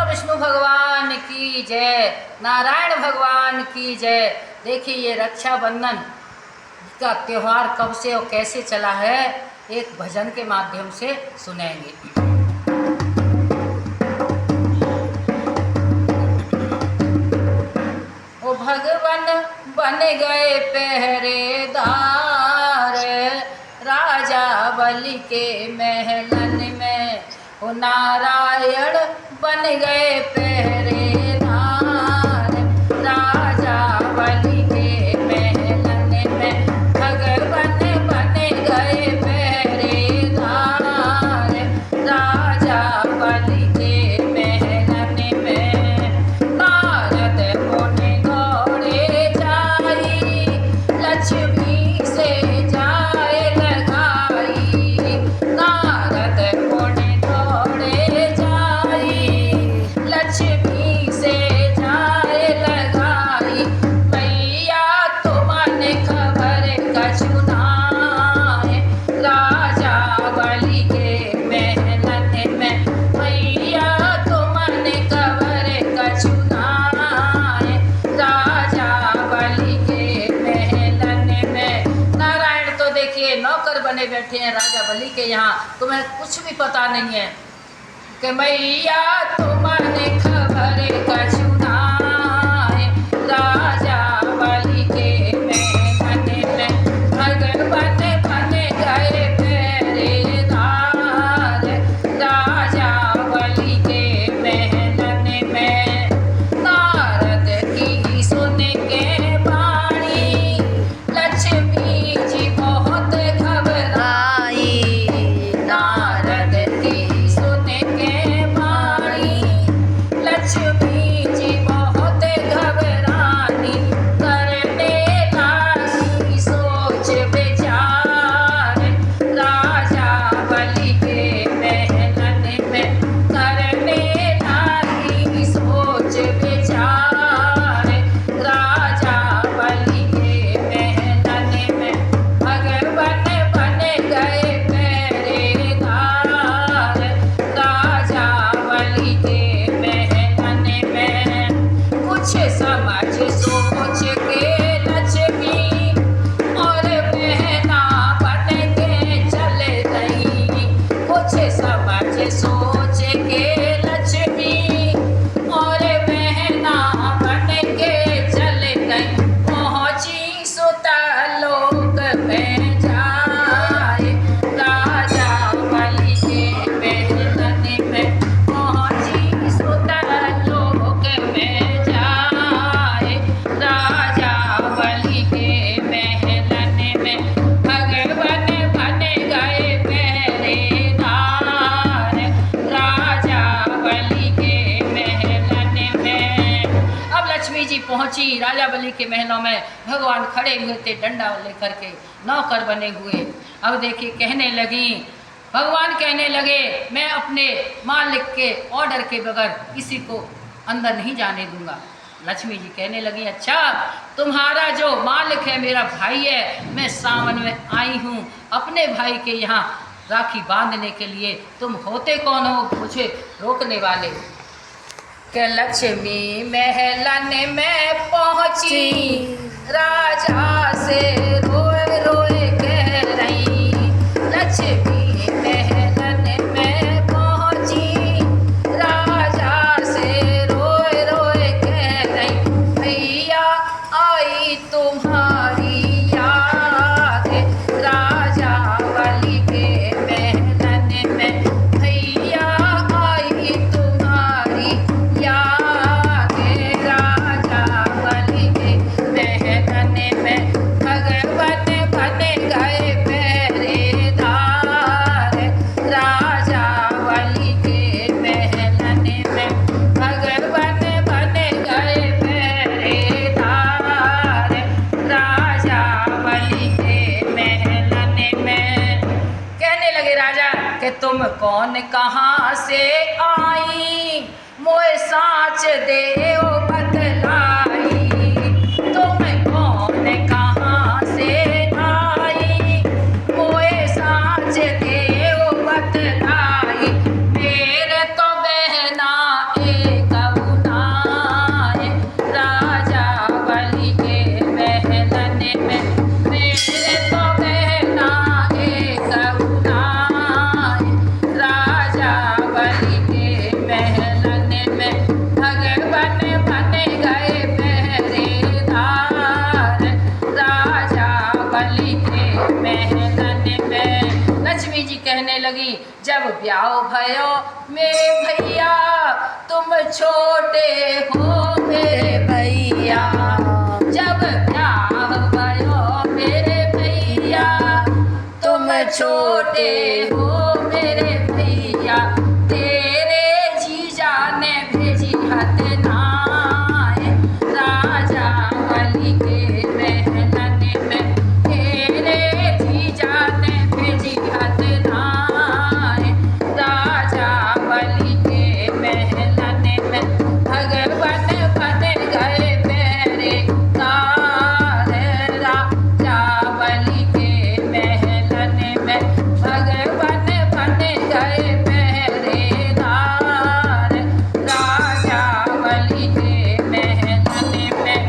विष्णु भगवान की जय, नारायण भगवान की जय। देखिए ये रक्षाबंधन का त्यौहार कब से और कैसे चला है, एक भजन के माध्यम से सुनेंगे। ओ भगवान बन गए पहरेदार, राजा बलि के महलन में। ओ नारायण बन गए पहरेदार, राजा बलि के महलन में। भगवान बन गए पहरेदार, राजा बलि के महलन में। नारद मुनि दौड़े जाई, लक्ष्मी से जाए लगाई। नारद मुनि दौड़े जाई, लक्ष्मी से जाए लगाई। मैया तुमने खबर कछु नाय, राजा बलि के महलन में। मैया तुमने खबर कछु नाय, राजा बलि के महलन में। नारायण तो देखिए नौकर बने बैठे हैं राजा बलि के यहाँ, तुम्हें कुछ भी पता नहीं है कि मैया तुमने खबर कछु नाय, राजा बलि के महलन में। भगवान बन गए पहरेदार, राजा बलि के महलन में। नारद की सुन के वाणी, लक्ष्मी जी बहुत घबराई। नारद की सुन के वाणी, लक्ष्मी जी बहुत घबरानी। करने लागी सोच विचार, राजा बलि के महलन में। करने लागी सोच विचार, राजा बलि के महलन में। भगवान बन गए पहरेदार, राजा बलि के महलन में। कुछ समझ सोच के लक्ष्मी और बहना बन के चल गई। कुछ समझ सोच के लक्ष्मी और बहना बन के चल गई। पहुंची सुतलोक में जाए, राजा बलि के महलन में। पहुंची सुतलोक में जाए, राजा बलि के महलन में। भगवान बन गए पहरेदार, राजा बलि के महलन में। अब लक्ष्मी जी पहुंची राजा बलि के महलों में। भगवान खड़े हुए थे डंडा लेकर के, नौकर बने हुए। अब देखिए कहने लगी, भगवान कहने लगे मैं अपने मालिक के ऑर्डर के बगैर किसी को अंदर नहीं जाने दूंगा। लक्ष्मी जी कहने लगी अच्छा तुम्हारा जो मालिक है मेरा भाई है, मैं सावन में आई हूँ अपने भाई के यहाँ राखी बांधने के लिए। तुम होते कौन हो मुझे रोकने वाले? के लक्ष्मी महलन में पहुँची, राजा से रोए रोए कह रही। लक्ष्मी महलन में पहुँची, राजा से रोए रोए कह रही। भैया आई तुम्हारी याद, राजा बलि के महलन में। भैया आई तुम्हारी याद, राजा बलि के महलन में। भगवान बन गए पहरेदार, राजा बलि के महलन में। भगवान बन गए पहरेदार, राजा बलि के महलन में। कहने लगे राजा कि तुम कौन कहाँ से आई, मोए साच देओ बतलाई। तुम कौन कहाँ से आई, मोए साच देओ बतलाई। मेरे तो बहना एक जब ब्याह भयो मेरे भैया तुम छोटे हो मेरे भैया, जब ब्याह भयो मेरे भैया तुम छोटे हो मेरे भैया, तेरे जीजा ने भेजी हथनाए राजा बलि के महलन में, तेरे जीजा ने भेजी हथनाए राजा बलि के महलन में, भगवन बन गए पहरेदार राजा बलि के महलन में, भगवन बन गए पहरेदार राजा बलि के महलन में,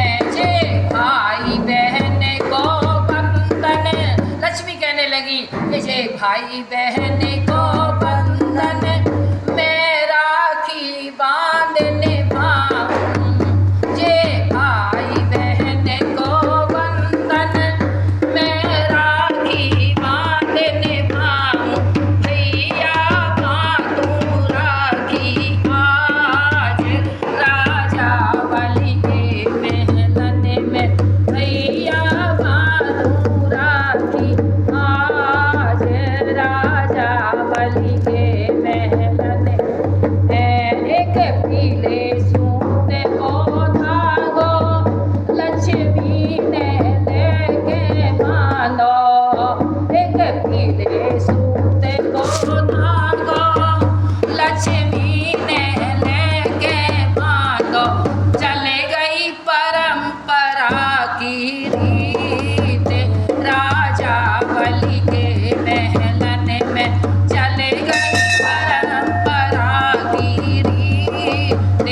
ऐसे भाई बहन को बंधन, लक्ष्मी कहने लगी ऐसे भाई बहन को बंधन मैं राखी बांधने पाऊं, जे भाई बहन को बंधन मैं राखी बांधने पाऊं, भैया बांधूं राखी आज राजा बलि के महलन में, भैया बांधूं राखी आज राजा बलि के महलन में, एक पीले सूत को धागो लक्ष्मी ने लेके बांधो, एक पीले सूत को धागो लक्ष्मी ने लेके बांधो, चले गई परंपरा की रीत राजा बलि के महलन में, चले गई परंपरा की रीत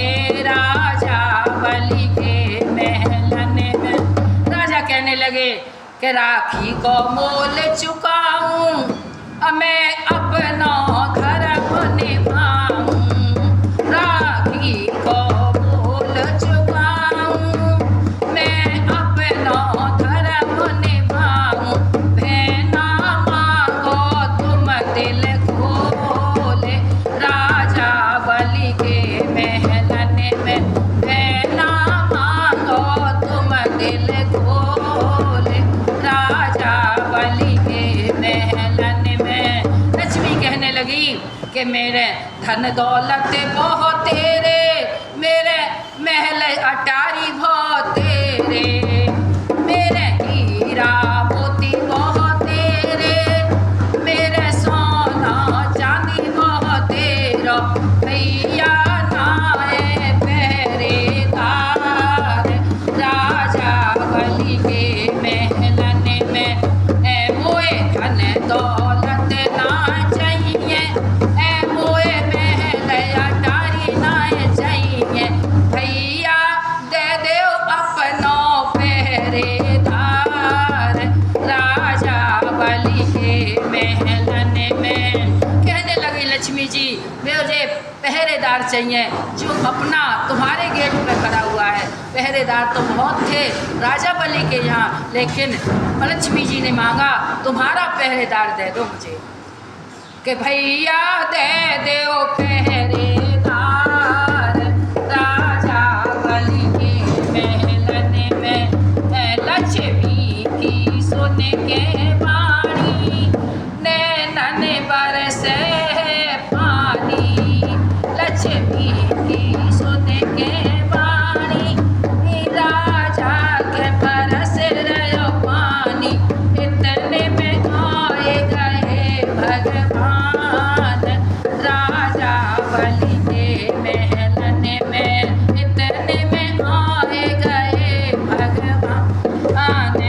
राजा बलि के महलन में, राजा कहने लगे कि राखी को मोल चुकाऊं मैं अपना धर्म निभाऊं, राखी को मोल चुकाऊं मैं अपना धर्म निभाऊं, बहना मांगो तुम दिल खोले राजा बलि के महलन में, बहना मांगो तुम दिल खोले राजा बलि के महलन में, लक्ष्मी कहने लगी कि मेरे धन दौलत बहुत तेरे, मेरे महल अटारी बहुत तेरे, मेरे हीरा मोती बहुत तेरे, मेरे सोना चांदी बहुत तेरा, भैया नाए पहरेदार राजा बलि के महलन में, ए मोए धन दौलत ना चाहिए, ए मोए महल अटारी ना चाहिए, भैया दे दो अपनो पहरेदार राजा बलि के महलन में, कहने लगी लक्ष्मी जी मुझे पहरेदार चाहिए जो अपना तुम्हारे गेट पे खड़ा हुआ है, पहरेदार तो बहुत थे राजा बलि के यहाँ, लेकिन लक्ष्मी जी ने मांगा तुम्हारा पहरेदार दे दो मुझे, कि भैया दे दो पहरेदार राजा बलि के महलन में, लक्ष्मी की सुन के वाणी नैनन बरसे पानी, लक्ष्मी की सुन के वाणी राजा के बरस रहो पानी, इतने में आए गए भगवान राजा बलि के महलन में, इतने में आए गए भगवान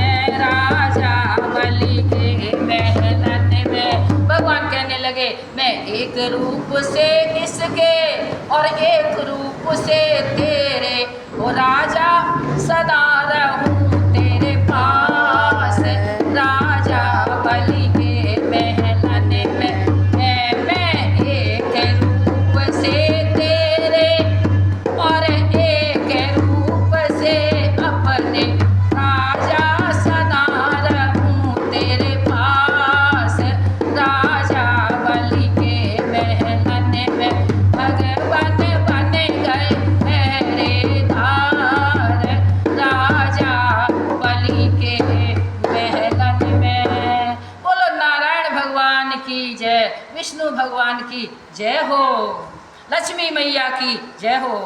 राजा बलि के महलन में, भगवान कहने लगे मैं एक रूप से इसके और एक रूप से तेरे, ओ राजा सदा रहूं तेरे पास राजा बलि के महलन में, मैं एक रूप से तेरे और एक रूप से अपने राजा सदा रहूं तेरे पास राजा बलि विष्णु भगवान की जय हो, लक्ष्मी मैया की जय हो।